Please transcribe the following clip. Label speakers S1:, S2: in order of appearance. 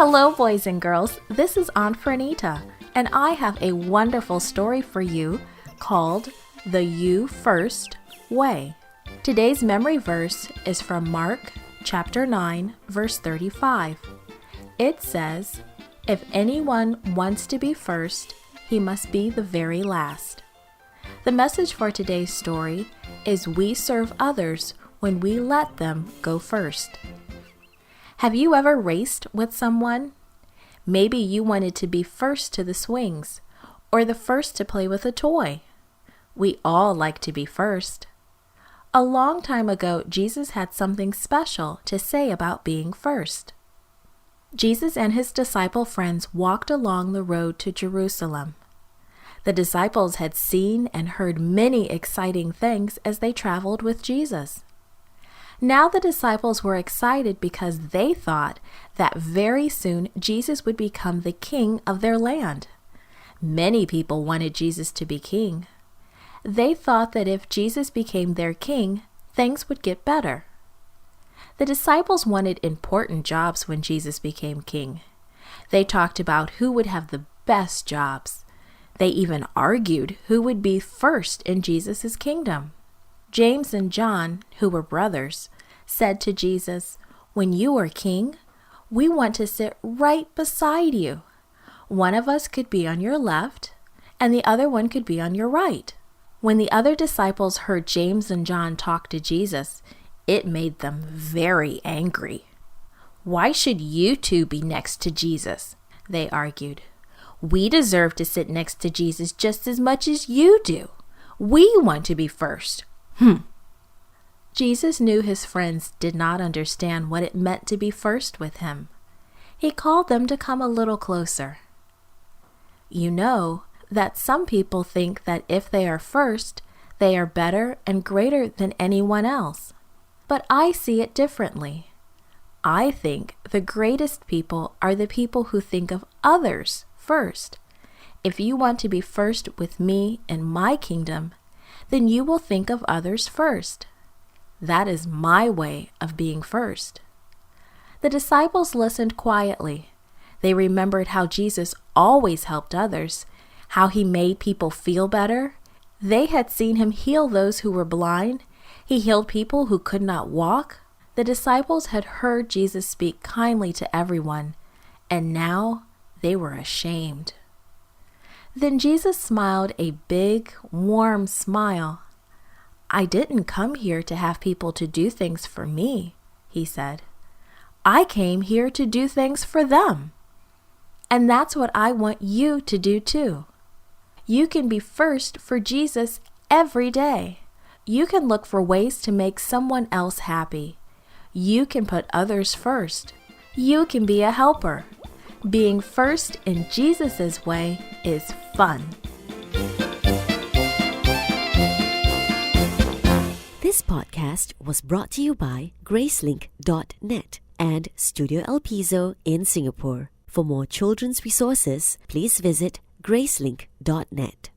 S1: Hello, boys and girls. This is Aunt Fernita, and I have a wonderful story for you called The You First Way. Today's memory verse is from Mark chapter 9, verse 35. It says, "If anyone wants to be first, he must be the very last." The message for today's story is we serve others when we let them go first. Have you ever raced with someone? Maybe you wanted to be first to the swings or the first to play with a toy. We all like to be first. A long time ago, Jesus had something special to say about being first. Jesus and his disciple friends walked along the road to Jerusalem. The disciples had seen and heard many exciting things as they traveled with Jesus. Now the disciples were excited because they thought that very soon Jesus would become the king of their land. Many people wanted Jesus to be king. They thought that if Jesus became their king, things would get better. The disciples wanted important jobs when Jesus became king. They talked about who would have the best jobs. They even argued who would be first in Jesus' kingdom. James and John, who were brothers, said to Jesus, "When you are king, we want to sit right beside you. One of us could be on your left, and the other one could be on your right." When the other disciples heard James and John talk to Jesus, it made them very angry. "Why should you two be next to Jesus?" they argued. "We deserve to sit next to Jesus just as much as you do. We want to be first." Jesus knew his friends did not understand what it meant to be first with him. He called them to come a little closer. You know that some people think that if they are first, they are better and greater than anyone else. But I see it differently. I think the greatest people are the people who think of others first. If you want to be first with me in my kingdom, then you will think of others first. That is my way of being first. The disciples listened quietly. They remembered how Jesus always helped others, how he made people feel better. They had seen him heal those who were blind. He healed people who could not walk. The disciples had heard Jesus speak kindly to everyone, and now they were ashamed. Then Jesus smiled a big, warm smile. "I didn't come here to have people to do things for me," he said. "I came here to do things for them. And that's what I want you to do too. You can be first for Jesus every day. You can look for ways to make someone else happy. You can put others first. You can be a helper. Being first in Jesus' way is fun."
S2: This podcast was brought to you by Gracelink.net and Studio El Piso in Singapore. For more children's resources, please visit Gracelink.net.